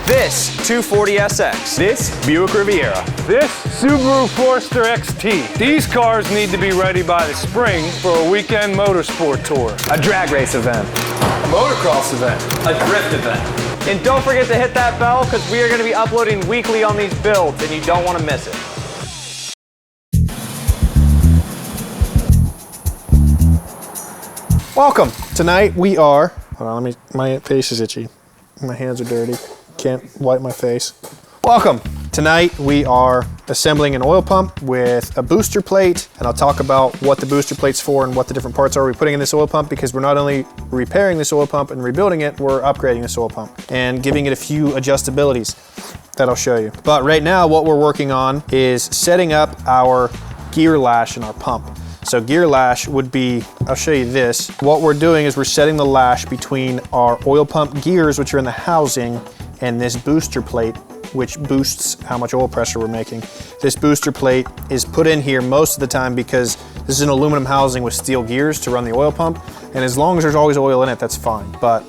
This 240SX. This Buick Riviera. This Subaru Forester XT. These cars need to be ready by the spring for a weekend motorsport tour. A drag race event. A motocross event. A drift event. And don't forget to hit that bell because we are going to be uploading weekly on these builds and you don't want to miss it. Welcome. Tonight we are, hold on, my face is itchy. My hands are dirty. Can't wipe my face. Welcome. Tonight we are assembling an oil pump with a booster plate, and I'll talk about what the booster plate's for and what the different parts are we're putting in this oil pump, because we're not only repairing this oil pump and rebuilding it, we're upgrading this oil pump and giving it a few adjustabilities that I'll show you. But right now what we're working on is setting up our gear lash in our pump. So gear lash would be, I'll show you this. What we're doing is we're setting the lash between our oil pump gears, which are in the housing, and this booster plate, which boosts how much oil pressure we're making. This booster plate is put in here most of the time because this is an aluminum housing with steel gears to run the oil pump. And as long as there's always oil in it, that's fine. But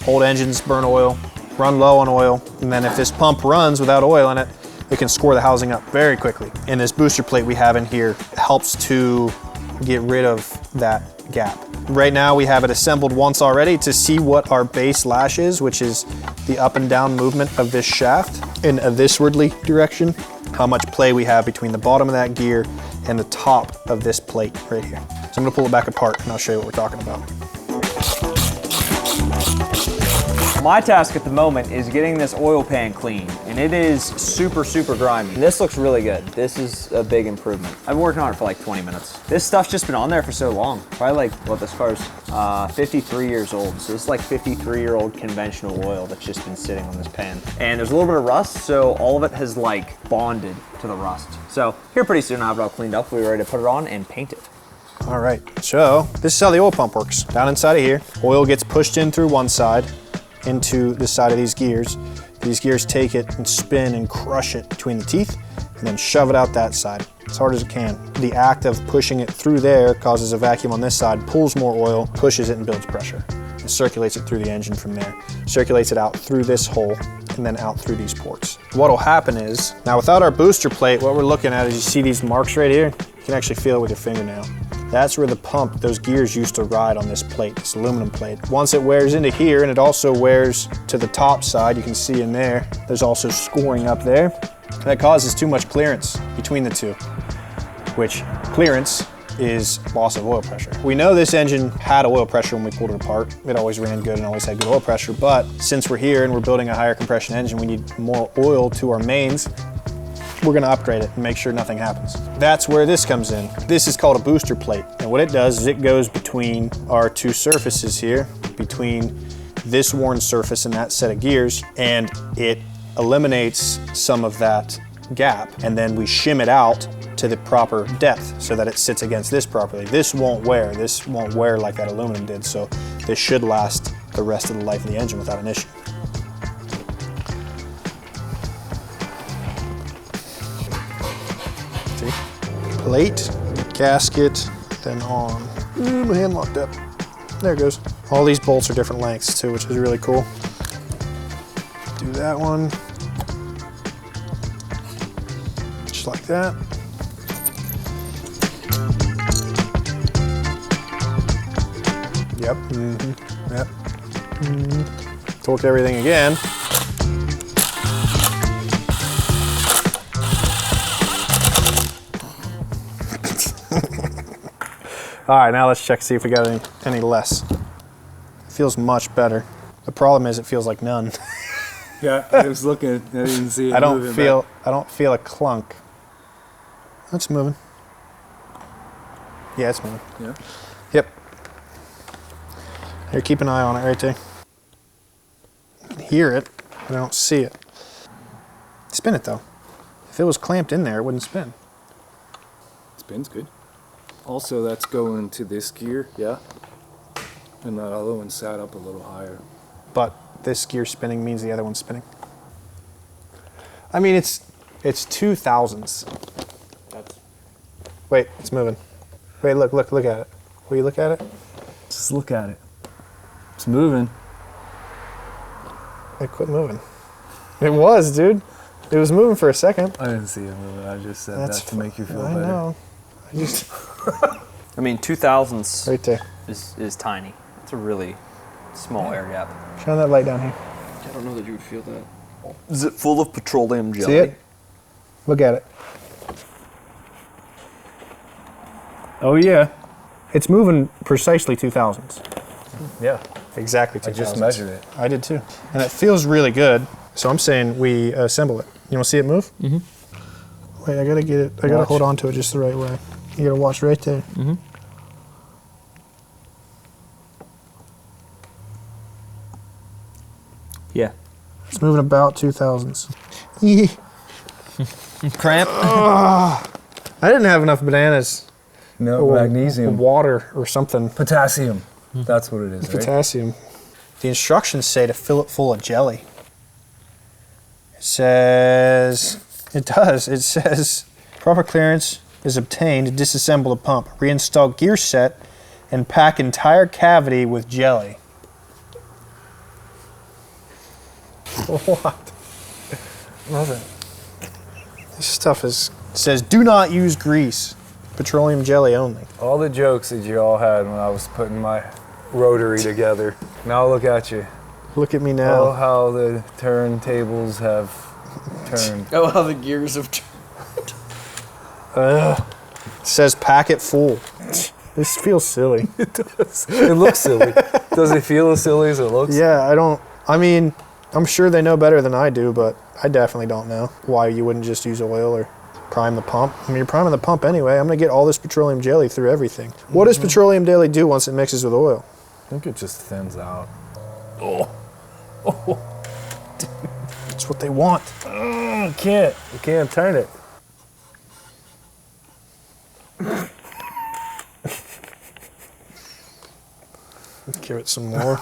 old engines burn oil, run low on oil, and then if this pump runs without oil in it, it can score the housing up very quickly. And this booster plate we have in here helps to get rid of that gap. Right now we have it assembled once already to see what our base lash is, which is the up and down movement of this shaft in a thiswardly direction, how much play we have between the bottom of that gear and the top of this plate right here. So I'm gonna pull it back apart and I'll show you what we're talking about. My task at the moment is getting this oil pan clean, and it is super grimy. This looks really good. This is a big improvement. I've been working on it for like 20 minutes. This stuff's just been on there for so long. Probably like, what, this car's 53 years old. So this is like 53-year-old conventional oil that's just been sitting on this pan. And there's a little bit of rust, so all of it has like bonded to the rust. So here pretty soon I'll have it all cleaned up. We're ready to put it on and paint it. All right, so this is how the oil pump works. Down inside of here, oil gets pushed in through one side, into the side of these gears. These gears take it and spin and crush it between the teeth and then shove it out that side as hard as it can. The act of pushing it through there causes a vacuum on this side, pulls more oil, pushes it and builds pressure. It circulates it through the engine from there. Circulates it out through this hole and then out through these ports. What'll happen is, now without our booster plate, what we're looking at is you see these marks right here? You can actually feel it with your fingernail. That's where the pump, those gears used to ride on this plate, this aluminum plate. Once it wears into here, and it also wears to the top side, you can see in there, there's also scoring up there. That causes too much clearance between the two, which clearance is loss of oil pressure. We know this engine had oil pressure when we pulled it apart. It always ran good and always had good oil pressure, but since we're here and we're building a higher compression engine, we need more oil to our mains. We're gonna upgrade it and make sure nothing happens. That's where this comes in. This is called a booster plate. And what it does is it goes between our two surfaces here, between this worn surface and that set of gears, and it eliminates some of that gap. And then we shim it out to the proper depth so that it sits against this properly. This won't wear like that aluminum did. So this should last the rest of the life of the engine without an issue. Plate, gasket, then on. Ooh, my hand locked up. There it goes. All these bolts are different lengths too, which is really cool. Do that one. Just like that. Yep. Yep. Torque everything again. All right, now let's check, see if we got any less. It feels much better. The problem is it feels like none. Yeah, I was looking, I didn't see it. I don't feel a clunk. That's moving. Yeah, it's moving. Yeah. Yep. Here, keep an eye on it right there. I can hear it, but I don't see it. Spin it though. If it was clamped in there, it wouldn't spin. Spin's good. Also, that's going to this gear, yeah. And that other one sat up a little higher. But this gear spinning means the other one's spinning. I mean, it's 2000s. Wait, it's moving. Wait, look at it. Will you look at it? Just look at it. It's moving. Hey, quit moving. It was, dude. It was moving for a second. I didn't see it moving. I just said that to make you feel better. I know. I just I mean, 2000s right there. is tiny. It's a really small air gap. Shine that light down here. I don't know that you would feel that. Is it full of petroleum jelly? See it? Look at it. Oh yeah. It's moving precisely 2000s. Yeah. Exactly 2000s. I just measured it. I did too. And it feels really good. So I'm saying we assemble it. You want to see it move? Mm-hmm. Wait, I gotta get it. I gotta hold on to it just the right way. You gotta watch right there. Mm-hmm. Yeah. It's moving about 2000s. Cramp? I didn't have enough bananas. No, Or magnesium. water or something. Potassium. That's what it is, right? Potassium. The instructions say to fill it full of jelly. It says, it does. It says, proper clearance is obtained to disassemble the pump, reinstall gear set, and pack entire cavity with jelly. What? Nothing. This stuff is, it says, do not use grease. Petroleum jelly only. All the jokes that you all had when I was putting my rotary together. Now look at you. Look at me Oh, now. how the turntables have turned. Oh, how the gears have It says pack it full. This feels silly. It looks silly. Does it feel as silly as it looks? Yeah, I mean, I'm sure they know better than I do, but I definitely don't know why you wouldn't just use oil or prime the pump. I mean, you're priming the pump anyway. I'm going to get all this petroleum jelly through everything. What does petroleum jelly do once it mixes with oil? I think it just thins out. It's what they want. You can't turn it. Give it some more.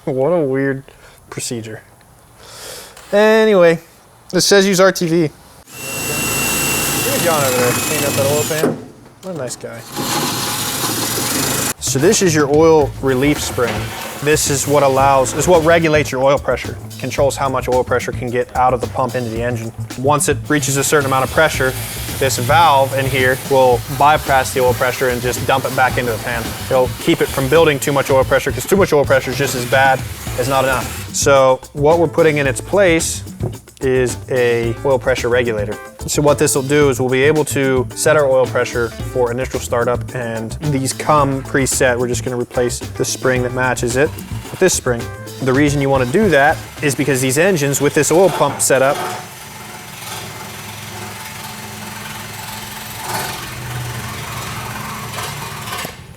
What a weird procedure. Anyway, it says use RTV. Look at John over there cleaning up that oil pan. What a nice guy. So this is your oil relief spring. This is what regulates your oil pressure. Controls how much oil pressure can get out of the pump into the engine. Once it reaches a certain amount of pressure, this valve in here will bypass the oil pressure and just dump it back into the pan. It'll keep it from building too much oil pressure, because too much oil pressure is just as bad as not enough. So what we're putting in its place is a oil pressure regulator. So what this will do is we'll be able to set our oil pressure for initial startup, and these come preset. We're just going to replace the spring that matches it with this spring. The reason you want to do that is because these engines with this oil pump setup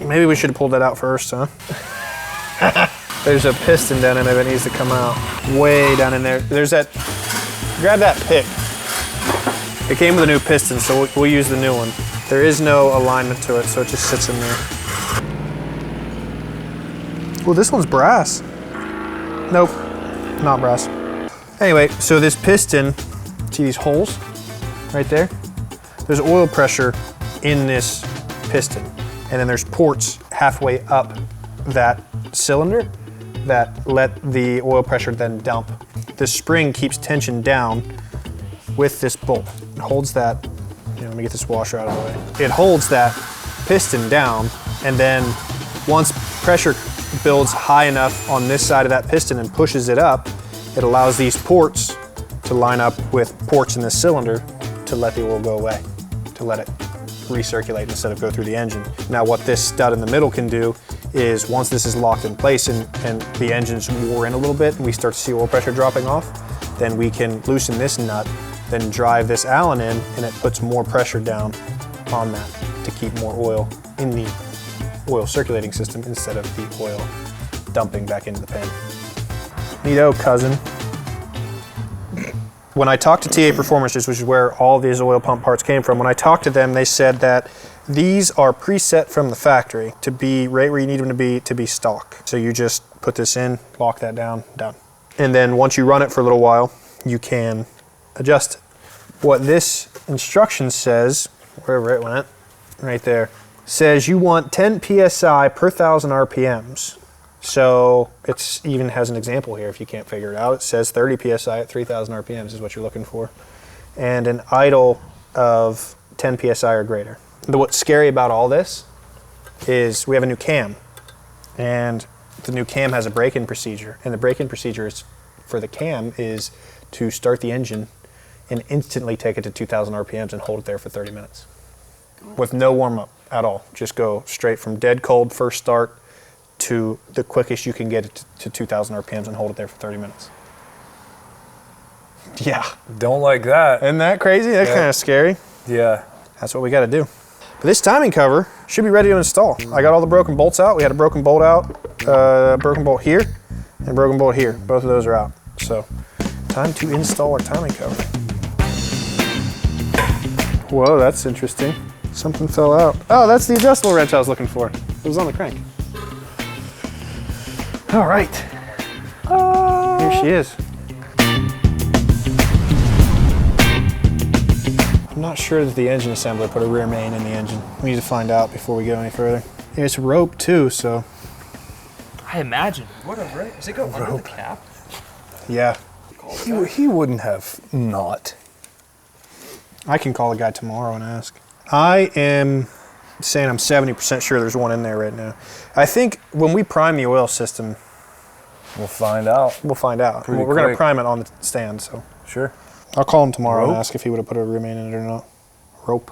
maybe we should have pulled that out first, huh? There's a piston down in there that needs to come out. Way down in there. There's that, grab that pick. It came with a new piston, so we'll use the new one. There is no alignment to it, so it just sits in there. Well, this one's brass. Nope, not brass. Anyway, so this piston, see these holes right there? There's oil pressure in this piston. And then there's ports halfway up that cylinder that let the oil pressure then dump. This spring keeps tension down with this bolt. It holds that, let me get this washer out of the way. It holds that piston down, and then once pressure builds high enough on this side of that piston and pushes it up, it allows these ports to line up with ports in this cylinder to let the oil go away, to let it recirculate instead of go through the engine. Now what this stud in the middle can do is, once this is locked in place and the engine's wore in a little bit and we start to see oil pressure dropping off, then we can loosen this nut, then drive this Allen in, and it puts more pressure down on that to keep more oil in the oil circulating system instead of the oil dumping back into the pan. Neato, cousin. When I talked to TA Performances, which is where all these oil pump parts came from, when I talked to them, they said that these are preset from the factory to be right where you need them to be stock. So you just put this in, lock that down, done. And then once you run it for a little while, you can adjust it. What this instruction says, wherever it went, right there, says you want 10 psi per 1,000 RPMs. So it even has an example here if you can't figure it out. It says 30 psi at 3,000 RPMs is what you're looking for. And an idle of 10 psi or greater. What's scary about all this is we have a new cam. And the new cam has a break-in procedure. And the break-in procedure is, for the cam is to start the engine and instantly take it to 2,000 RPMs and hold it there for 30 minutes. With no warm-up at all. Just go straight from dead cold first start to the quickest you can get it to 2,000 RPMs and hold it there for 30 minutes. Yeah. Don't like that. Isn't that crazy? That's kind of scary. Yeah. That's what we got to do. But this timing cover should be ready to install. I got all the broken bolts out. We had a broken bolt out, broken bolt here, and broken bolt here. Both of those are out. So, time to install our timing cover. Whoa, that's interesting. Something fell out. Oh, that's the adjustable wrench I was looking for. It was on the crank. All right. Here she is. I'm not sure that the engine assembler put a rear main in the engine. We need to find out before we go any further. It's rope too, so. I imagine. What a rope. Does it go under the cap? Yeah. He wouldn't have not. I can call the guy tomorrow and ask. I am saying I'm 70% sure there's one in there right now. I think when we prime the oil system, We'll find out. we'll find out. Pretty We're going to quick. prime it on the stand, so. Sure. I'll call him tomorrow Rope? and ask if he would have put a rear main in it or not. Rope.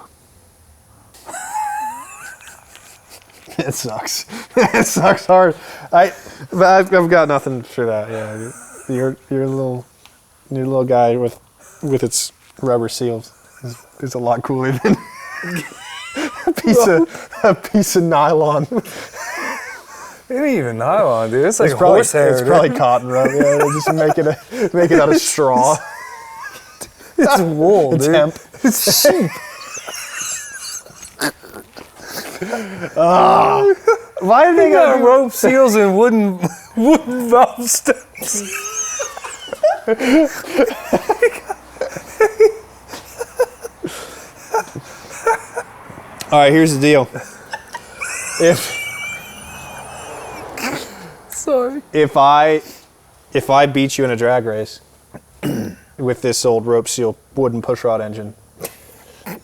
It sucks. It sucks hard. I've got nothing for that. Yeah, your little guy with its rubber seals is a lot cooler than a piece of nylon. It ain't even nylon, dude. It's like It's probably, horsehair. it's probably cotton rub. Yeah, they just make it out of straw. It's wool, It's dude. hemp. It's sheep. Why did They got rope seals and wooden valve stems. All right, here's the deal. If I beat you in a drag race with this old rope seal wooden pushrod engine,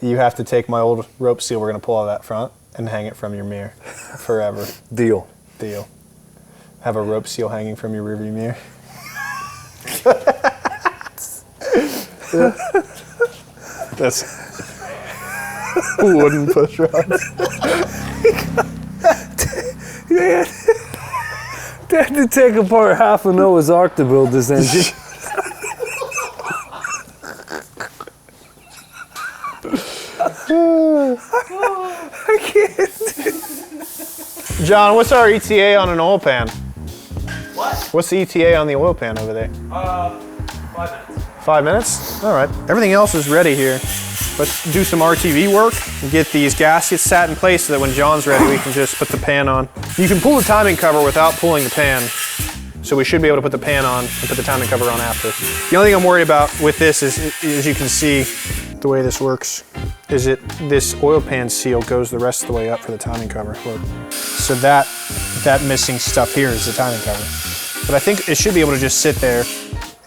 you have to take my old rope seal we're gonna pull out of that front and hang it from your mirror forever. Deal. Deal. Have a rope seal hanging from your rearview mirror. That's wooden pushrods. They had to take apart half a Noah's Ark to build this engine. I can't. John, what's our ETA on an oil pan? What? What's the ETA on the oil pan over there? 5 minutes. 5 minutes? All right. Everything else is ready here. Let's do some RTV work and get these gaskets sat in place so that when John's ready, we can just put the pan on. You can pull the timing cover without pulling the pan. So we should be able to put the pan on and put the timing cover on after. The only thing I'm worried about with this is, as you can see, the way this works, is this oil pan seal goes the rest of the way up for the timing cover. Look. So that missing stuff here is the timing cover. But I think it should be able to just sit there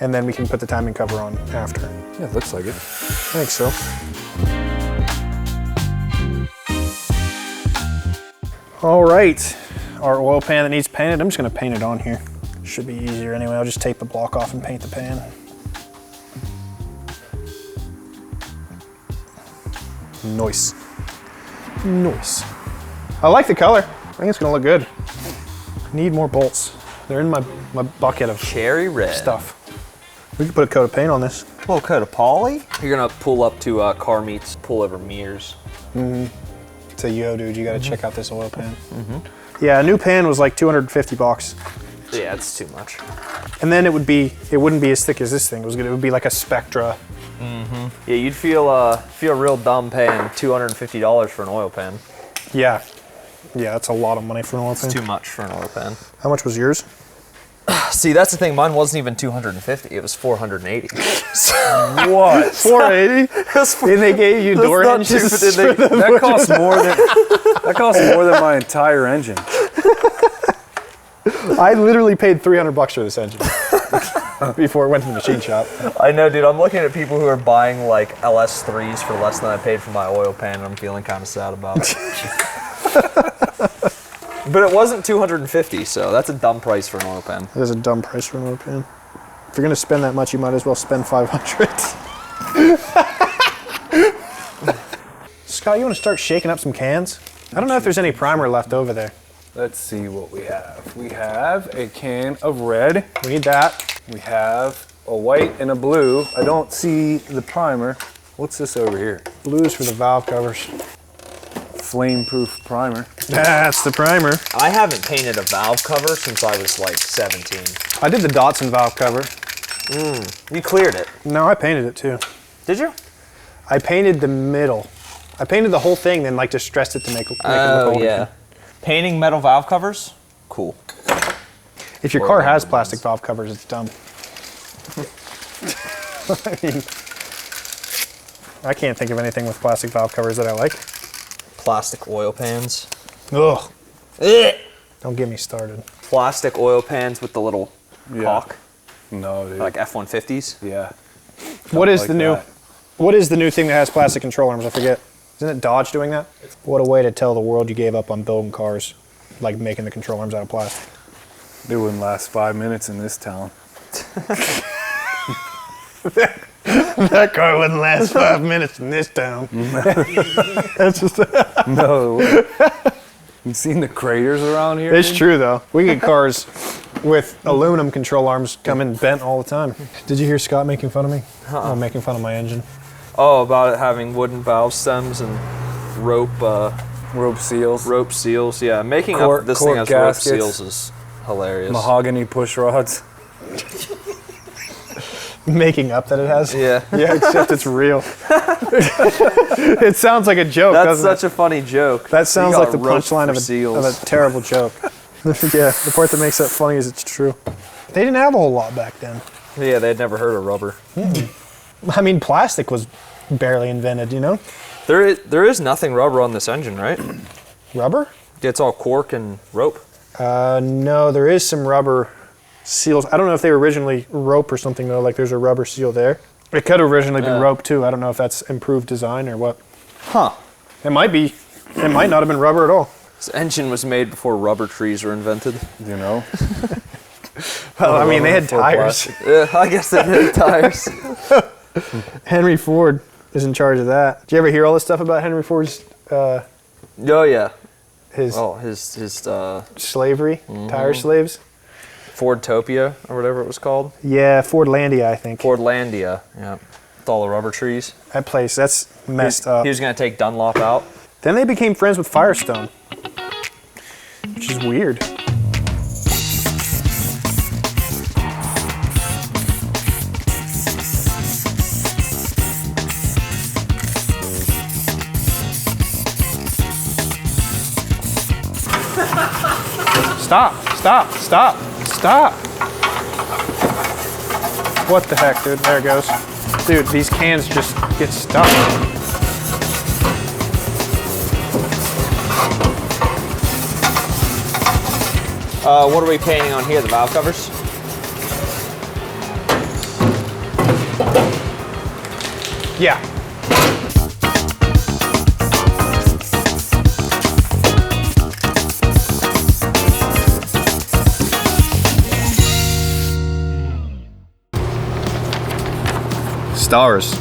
and then we can put the timing cover on after. Yeah, it looks like it. I think so. All right, our oil pan that needs painted, I'm just gonna paint it on here. Should be easier anyway. I'll just take the block off and paint the pan. Nice. Nice. I like the color. I think it's gonna look good. Need more bolts. They're in my bucket of Cherry red. stuff. We could put a coat of paint on this. A little coat of poly. You're gonna pull up to car meets, pull over mirrors. Say, yo, dude, you gotta check out this oil pan. Yeah, a new pan was like 250 bucks. Yeah, it's too much. And then it wouldn't be as thick as this thing. It would be like a Spectra. Yeah, you'd feel real dumb paying $250 for an oil pan. Yeah. Yeah, that's a lot of money for an oil pan. It's too much for an oil pan. How much was yours? See, that's the thing. Mine wasn't even 250. It was 480. What? 480? And they gave you door engines. That costs more than my entire engine. I literally paid $300 for this engine before it went to the machine shop. I know, dude. I'm looking at people who are buying like LS3s for less than I paid for my oil pan, and I'm feeling kind of sad about it. But it wasn't 250, so that's a dumb price for an oil pan. That is a dumb price for an oil pan. If you're gonna spend that much, you might as well spend $500. Scott, you want to start shaking up some cans? I don't know if there's any primer left over there. Let's see what we have. We have a can of red. We need that. We have a white and a blue. I don't see the primer. What's this over here? Blues for the valve covers. Flame-proof primer. That's the primer. I haven't painted a valve cover since I was like 17. I did the Datsun valve cover. You cleared it. No, I painted it too. Did you? I painted the middle. I painted the whole thing, then like distressed it to make it look Oh, old yeah. again. Painting metal valve covers? Cool. If your car has plastic valve covers, it's dumb. I mean, I can't think of anything with plastic valve covers that I like. Plastic oil pans. Ugh. Ugh. Don't get me started. Plastic oil pans with the little caulk, No, dude. like F-150s. Yeah. What is like the new? that. What is the new thing that has plastic control arms? I forget. Isn't it Dodge doing that? What a way to tell the world you gave up on building cars, like making the control arms out of plastic. It wouldn't last 5 minutes in this town. That car wouldn't last 5 minutes in this town. That's just. No. You seen the craters around here? It's true though. We get cars with aluminum control arms coming bent all the time. Did you hear Scott making fun of me? Oh, making fun of my engine. Oh, about it having wooden valve stems and rope seals. Rope seals, yeah. Making Cork- up this cork thing as gaskets. rope seals is hilarious. Mahogany push rods. Making up that it has? Yeah. Yeah, except it's real. It sounds like a joke, That's doesn't such it? a funny joke. That sounds You like got the rope punchline for of seals. a terrible joke. Yeah, the part that makes that funny is it's true. They didn't have a whole lot back then. Yeah, they'd never heard of rubber. I mean, plastic was barely invented, you know? There is nothing rubber on this engine, right? Rubber? It's all cork and rope. No, there is some rubber seals. I don't know if they were originally rope or something though, like there's a rubber seal there. It could have originally been rope too. I don't know if that's improved design or what. Huh. It might be. It might not have been rubber at all. This engine was made before rubber trees were invented. You know? Well, I mean, they had For tires. plastic. Yeah, I guess they did tires. Henry Ford is in charge of that. Did you ever hear all this stuff about Henry Ford's Oh yeah. his his slavery, tire slaves? Fordtopia or whatever it was called. Yeah, Fordlandia, I think. Fordlandia. Yeah. With all the rubber trees. That place, that's messed up. He was gonna take Dunlop out. Then they became friends with Firestone, which is weird. Stop. What the heck, dude? There it goes. Dude, these cans just get stuck. What are we painting on here? The valve covers? Yeah. Stars.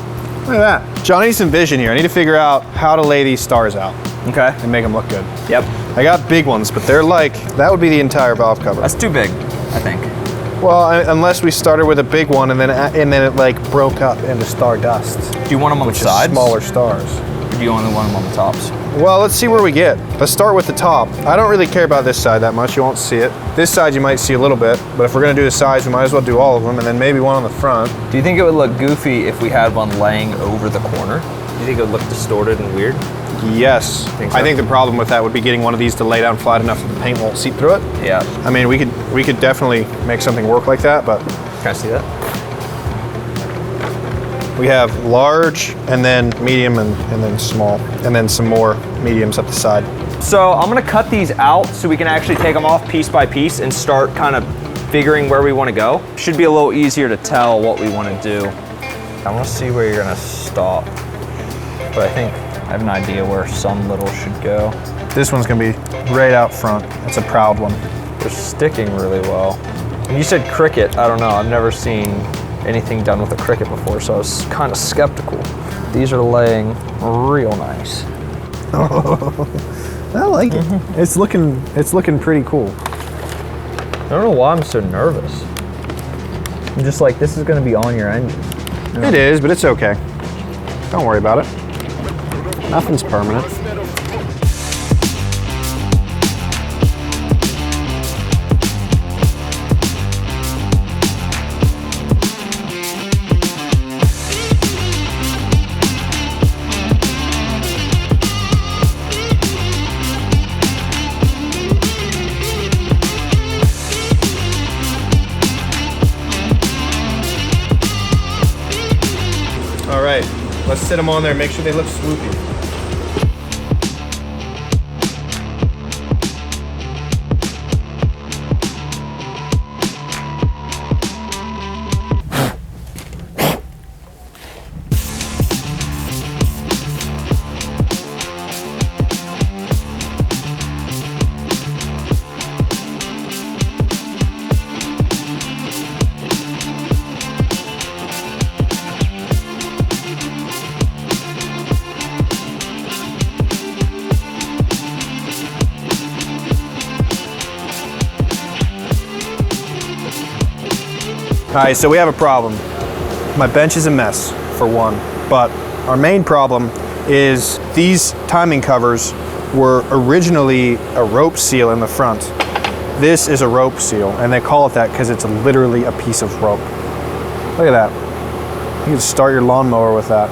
Look at that. John, I need some vision here. I need to figure out how to lay these stars out Okay. and make them look good. Yep. I got big ones, but they're like, that would be the entire valve cover. That's too big, I think. Well, unless we started with a big one and then it like broke up into star dust. Do you want them on the Which is sides? smaller stars. Or do you only want them on the tops? Well, let's see where we get. Let's start with the top. I don't really care about this side that much. You won't see it. This side you might see a little bit, but if we're gonna do the sides, we might as well do all of them and then maybe one on the front. Do you think it would look goofy if we had one laying over the corner? Do you think it would look distorted and weird? Yes. Think so? I think the problem with that would be getting one of these to lay down flat enough that the paint won't seep through it. Yeah. I mean, we could we could definitely make something work like that, but Can I see that? we have large and then medium and then small, and then some more mediums up the side. So I'm gonna cut these out so we can actually take them off piece by piece and start kind of figuring where we wanna go. Should be a little easier to tell what we wanna do. I wanna see where you're gonna stop, but I think I have an idea where some little should go. This one's gonna be right out front. It's a proud one. They're sticking really well. And you said cricket, I don't know, I've never seen anything done with a cricket before, so I was kind of skeptical. These are laying real nice. I like it. It's looking pretty cool. I don't know why I'm so nervous. I'm just like, this is gonna be on your engine. It is, but it's okay. Don't worry about it. Nothing's permanent. All right, let's sit them on there and make sure they look swoopy. All right, so we have a problem. My bench is a mess, for one, but our main problem is these timing covers were originally a rope seal in the front. This is a rope seal, and they call it that because it's literally a piece of rope. Look at that. You can start your lawnmower with that.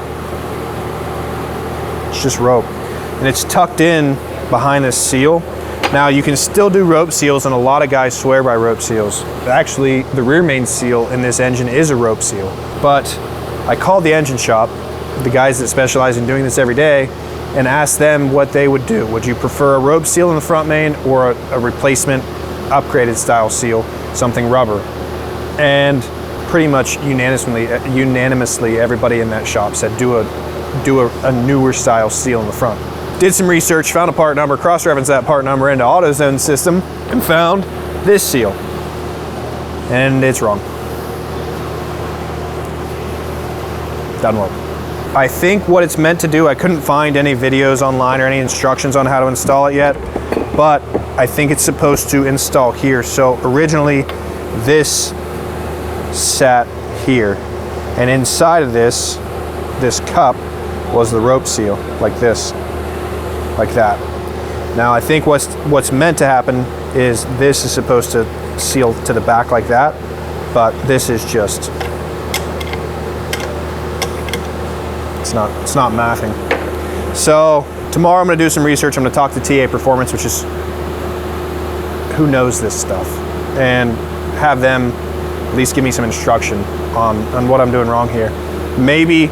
It's just rope. And it's tucked in behind this seal. Now you can still do rope seals, and a lot of guys swear by rope seals. Actually, the rear main seal in this engine is a rope seal. But I called the engine shop, the guys that specialize in doing this every day, and asked them what they would do. Would you prefer a rope seal in the front main or a replacement upgraded style seal, something rubber? And pretty much unanimously everybody in that shop said do a newer style seal in the front. Did some research, found a part number, cross-referenced that part number into AutoZone system, and found this seal. And it's wrong. Doesn't work. I think what it's meant to do, I couldn't find any videos online or any instructions on how to install it yet, but I think it's supposed to install here. So originally, this sat here, and inside of this cup was the rope seal, like this. Like that. Now I think what's meant to happen is this is supposed to seal to the back like that, but this is just, it's not mathing. So tomorrow I'm gonna do some research. I'm gonna talk to TA Performance, which is who knows this stuff, and have them at least give me some instruction on what I'm doing wrong here. Maybe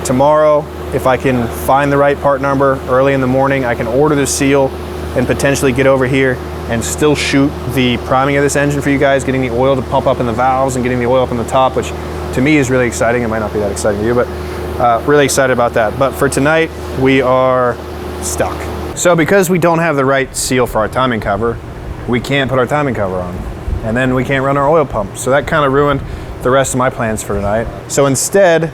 tomorrow, if I can find the right part number early in the morning, I can order the seal and potentially get over here and still shoot the priming of this engine for you guys, getting the oil to pump up in the valves and getting the oil up in the top, which to me is really exciting. It might not be that exciting to you, but really excited about that. But for tonight, we are stuck. So because we don't have the right seal for our timing cover, we can't put our timing cover on. And then we can't run our oil pump. So that kind of ruined the rest of my plans for tonight. So instead,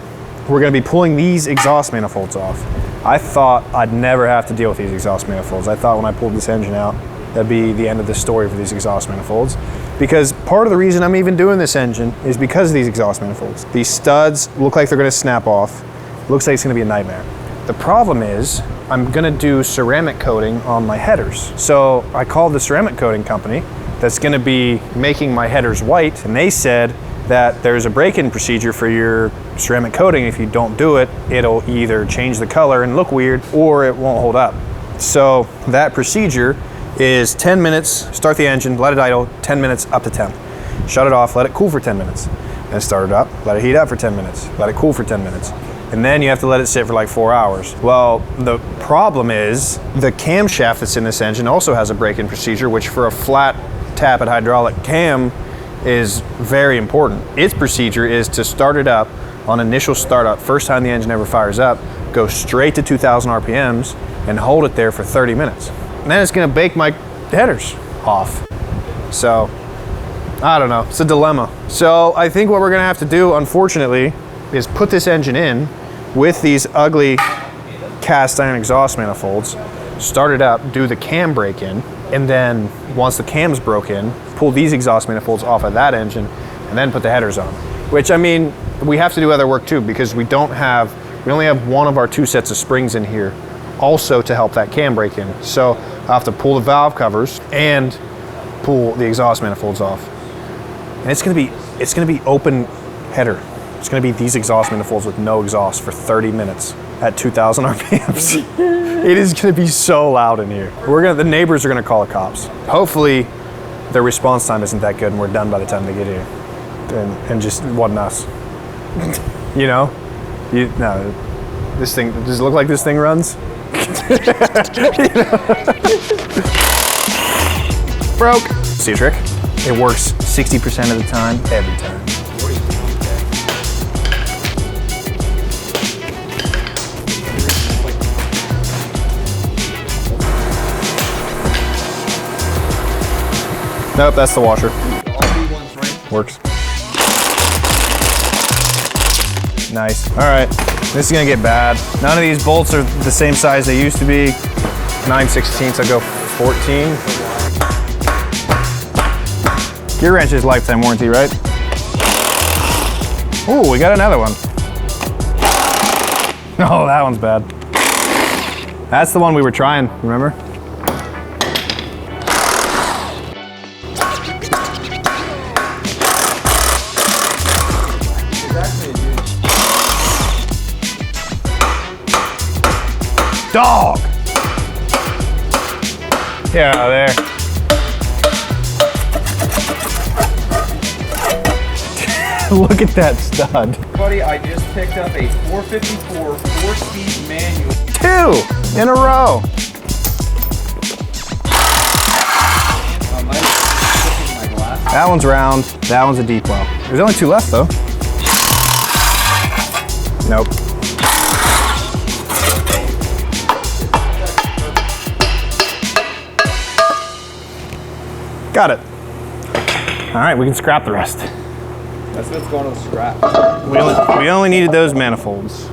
we're gonna be pulling these exhaust manifolds off. I thought I'd never have to deal with these exhaust manifolds. I thought when I pulled this engine out, that'd be the end of the story for these exhaust manifolds. Because part of the reason I'm even doing this engine is because of these exhaust manifolds. These studs look like they're gonna snap off. Looks like it's gonna be a nightmare. The problem is, I'm gonna do ceramic coating on my headers. So I called the ceramic coating company that's gonna be making my headers white, and they said that there's a break-in procedure for your ceramic coating. If you don't do it, it'll either change the color and look weird, or it won't hold up. So that procedure is 10 minutes, start the engine, let it idle, 10 minutes up to temp. Shut it off, let it cool for 10 minutes. Then start it up, let it heat up for 10 minutes, let it cool for 10 minutes. And then you have to let it sit for like 4 hours. Well, the problem is the camshaft that's in this engine also has a break-in procedure, which for a flat tappet hydraulic cam is very important. Its procedure is to start it up on initial startup, first time the engine ever fires up, go straight to 2,000 RPMs and hold it there for 30 minutes. And then it's gonna bake my headers off. So, I don't know, it's a dilemma. So I think what we're gonna have to do, unfortunately, is put this engine in with these ugly cast iron exhaust manifolds, start it up, do the cam break-in, and then once the cam's broke in, pull these exhaust manifolds off of that engine, and then put the headers on. Which, I mean, we have to do other work too, because we only have one of our 2 sets of springs in here also to help that cam break in. So I have to pull the valve covers and pull the exhaust manifolds off. And it's gonna be open header. It's gonna be these exhaust manifolds with no exhaust for 30 minutes at 2,000 RPMs. It is gonna be so loud in here. The neighbors are gonna call the cops. Hopefully their response time isn't that good and we're done by the time they get here. And just wasn't us. You know? No, this thing, does it look like this thing runs? Broke. See a trick? It works 60% of the time, every time. Nope, that's the washer. Works. Nice. All right, this is gonna get bad. None of these bolts are the same size they used to be. 9/16, I'll go 14. Gear wrench is lifetime warranty, right? Oh, we got another one. Oh, that one's bad. That's the one we were trying, remember? Dog! Get out of there. Look at that stud. Buddy, I just picked up a 454 4-speed manual. 2 in a row. That one's round, that one's a deep well. There's only 2 left though. Nope. Got it. All right, we can scrap the rest. That's what's going to the scrap. We only needed those manifolds.